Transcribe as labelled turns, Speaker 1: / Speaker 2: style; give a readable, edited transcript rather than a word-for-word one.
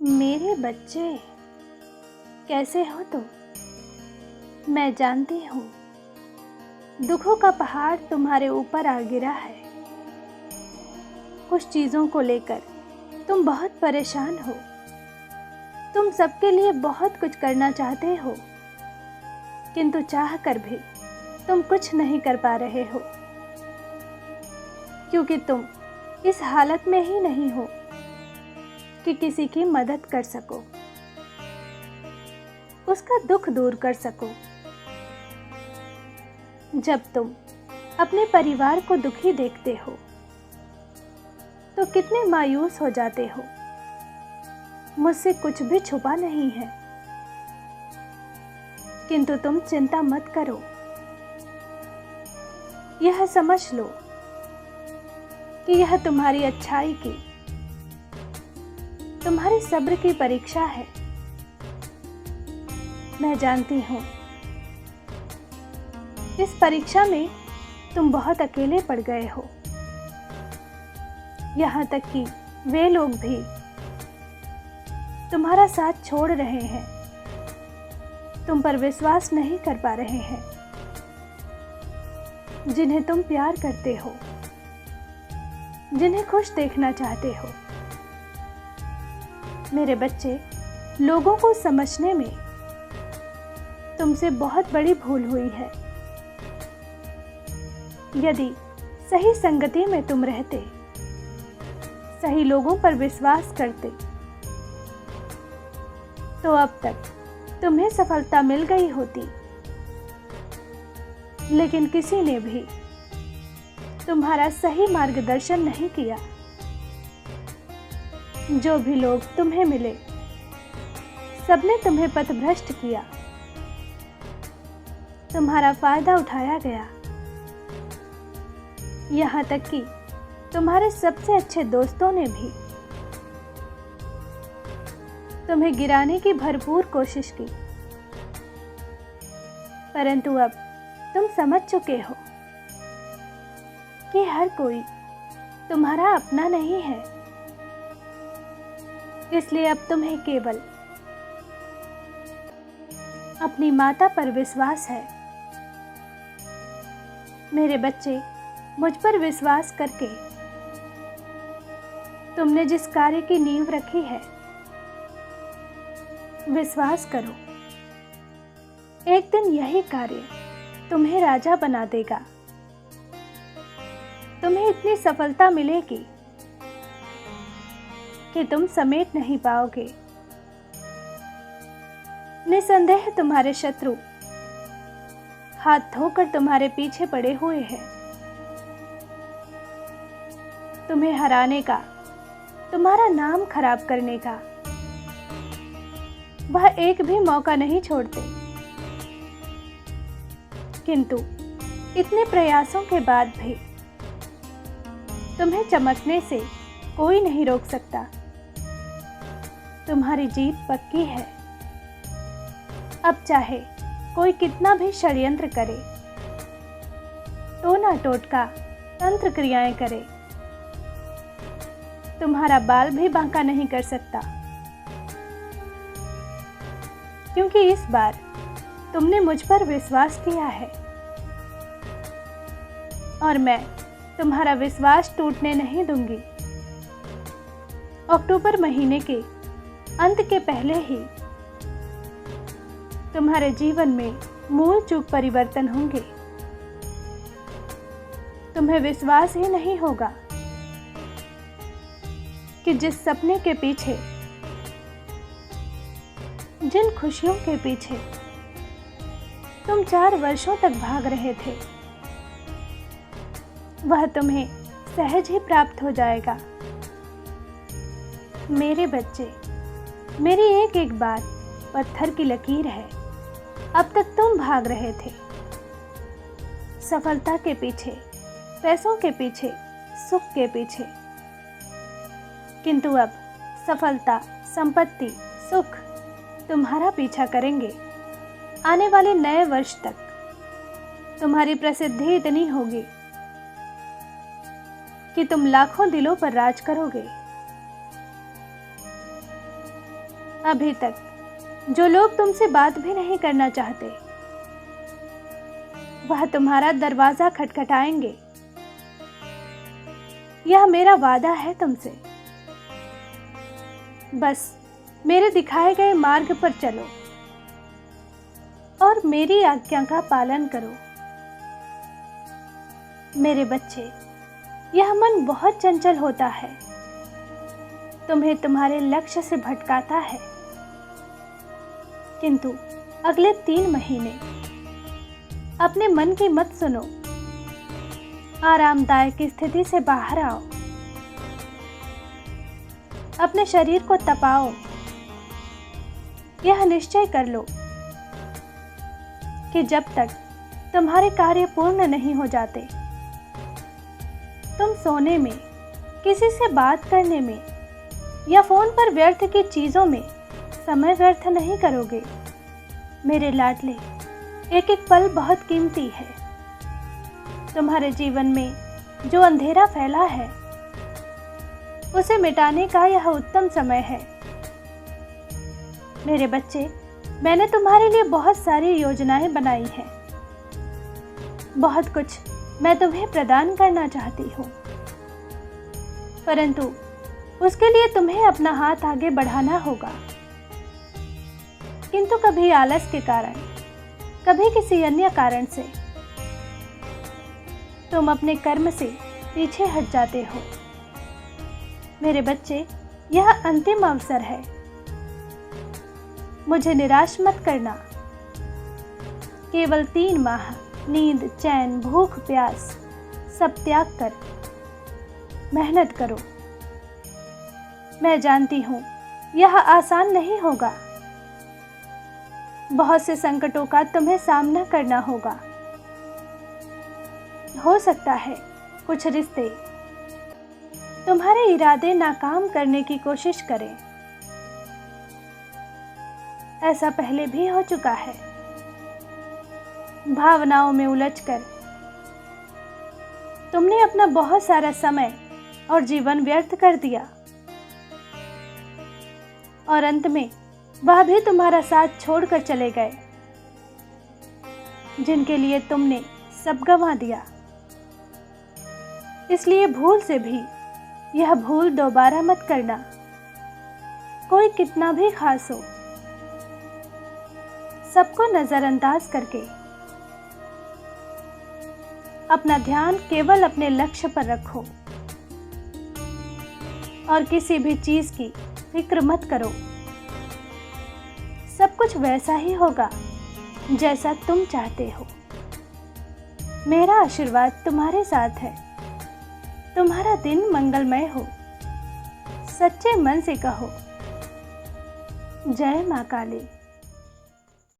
Speaker 1: मेरे बच्चे, कैसे हो तुम? मैं जानती हूँ दुखों का पहाड़ तुम्हारे ऊपर आ गिरा है। कुछ चीज़ों को लेकर तुम बहुत परेशान हो। तुम सबके लिए बहुत कुछ करना चाहते हो, किंतु चाह कर भी तुम कुछ नहीं कर पा रहे हो, क्योंकि तुम इस हालत में ही नहीं हो कि किसी की मदद कर सको, उसका दुख दूर कर सको। जब तुम अपने परिवार को दुखी देखते हो तो कितने मायूस हो जाते हो। मुझसे कुछ भी छुपा नहीं है, किंतु तुम चिंता मत करो। यह समझ लो कि यह तुम्हारी अच्छाई की, तुम्हारे सब्र की परीक्षा है। मैं जानती हूँ इस परीक्षा में तुम बहुत अकेले पड़ गए हो। यहाँ तक कि वे लोग भी तुम्हारा साथ छोड़ रहे हैं, तुम पर विश्वास नहीं कर पा रहे हैं, जिन्हें तुम प्यार करते हो, जिन्हें खुश देखना चाहते हो। मेरे बच्चे, लोगों को समझने में तुमसे बहुत बड़ी भूल हुई है। यदि सही संगति में तुम रहते, सही लोगों पर विश्वास करते, तो अब तक तुम्हें सफलता मिल गई होती। लेकिन किसी ने भी तुम्हारा सही मार्गदर्शन नहीं किया। जो भी लोग तुम्हें मिले, सबने तुम्हें पथभ्रष्ट किया। तुम्हारा फायदा उठाया गया। यहाँ तक कि तुम्हारे सबसे अच्छे दोस्तों ने भी तुम्हें गिराने की भरपूर कोशिश की। परंतु अब तुम समझ चुके हो कि हर कोई तुम्हारा अपना नहीं है। इसलिए अब तुम्हें केवल अपनी माता पर विश्वास है। मेरे बच्चे, मुझ पर विश्वास करके तुमने जिस कार्य की नींव रखी है, विश्वास करो, एक दिन यही कार्य तुम्हें राजा बना देगा। तुम्हें इतनी सफलता मिलेगी कि तुम समेट नहीं पाओगे। निसंदेह तुम्हारे शत्रु हाथ धोकर तुम्हारे पीछे पड़े हुए हैं। तुम्हें हराने का, तुम्हारा नाम खराब करने का वह एक भी मौका नहीं छोड़ते। किंतु इतने प्रयासों के बाद भी तुम्हें चमकने से कोई नहीं रोक सकता। तुम्हारी जीत पक्की है। अब चाहे कोई कितना भी षड्यंत्र करे, टोना टोटका, तंत्र क्रियाएं करे, तुम्हारा बाल भी बांका नहीं कर सकता। क्योंकि इस बार तुमने मुझ पर विश्वास किया है और मैं तुम्हारा विश्वास टूटने नहीं दूंगी। अक्टूबर महीने के अंत के पहले ही तुम्हारे जीवन में मूल चूक परिवर्तन होंगे। तुम्हें विश्वास ही नहीं होगा कि जिस सपने के पीछे, जिन खुशियों के पीछे तुम 4 वर्षों तक भाग रहे थे, वह तुम्हें सहज ही प्राप्त हो जाएगा। मेरे बच्चे, मेरी एक एक बात पत्थर की लकीर है। अब तक तुम भाग रहे थे सफलता के पीछे, पैसों के पीछे, सुख के पीछे, किंतु अब सफलता, संपत्ति, सुख तुम्हारा पीछा करेंगे। आने वाले नए वर्ष तक तुम्हारी प्रसिद्धि इतनी होगी कि तुम लाखों दिलों पर राज करोगे। अभी तक जो लोग तुमसे बात भी नहीं करना चाहते, वह तुम्हारा दरवाजा खटखटाएंगे। यह मेरा वादा है तुमसे। बस मेरे दिखाए गए मार्ग पर चलो और मेरी आज्ञा का पालन करो। मेरे बच्चे, यह मन बहुत चंचल होता है, तुम्हें तुम्हारे लक्ष्य से भटकाता है। किंतु अगले 3 महीने अपने मन की मत सुनो, आरामदायक स्थिति से बाहर आओ, अपने शरीर को तपाओ। यह निश्चय कर लो कि जब तक तुम्हारे कार्य पूर्ण नहीं हो जाते, तुम सोने में, किसी से बात करने में या फोन पर व्यर्थ की चीजों में समय व्यर्थ नहीं करोगे। मेरे लाडले, एक एक पल बहुत कीमती है। तुम्हारे जीवन में जो अंधेरा फैला है, उसे मिटाने का यह उत्तम समय है। मेरे बच्चे, मैंने तुम्हारे लिए बहुत सारी योजनाएं बनाई हैं। बहुत कुछ मैं तुम्हें प्रदान करना चाहती हूँ, परंतु उसके लिए तुम्हें अपना हाथ आगे बढ़ाना होगा। किंतु कभी आलस के कारण, कभी किसी अन्य कारण से तुम अपने कर्म से पीछे हट जाते हो। मेरे बच्चे, यह अंतिम अवसर है। मुझे निराश मत करना। केवल 3 माह नींद, चैन, भूख, प्यास सब त्याग कर मेहनत करो। मैं जानती हूँ यह आसान नहीं होगा। बहुत से संकटों का तुम्हें सामना करना होगा। हो सकता है कुछ रिश्ते तुम्हारे इरादे नाकाम करने की कोशिश करें। ऐसा पहले भी हो चुका है। भावनाओं में उलझकर तुमने अपना बहुत सारा समय और जीवन व्यर्थ कर दिया, और अंत में वह भी तुम्हारा साथ छोड़कर चले गए, जिनके लिए तुमने सब गंवा दिया। इसलिए भूल से भी यह भूल दोबारा मत करना। कोई कितना भी खास हो, सबको नजरअंदाज करके अपना ध्यान केवल अपने लक्ष्य पर रखो और किसी भी चीज की फिक्र मत करो। सब कुछ वैसा ही होगा जैसा तुम चाहते हो। मेरा आशीर्वाद तुम्हारे साथ है। तुम्हारा दिन मंगलमय हो। सच्चे मन से कहो, जय मां काली।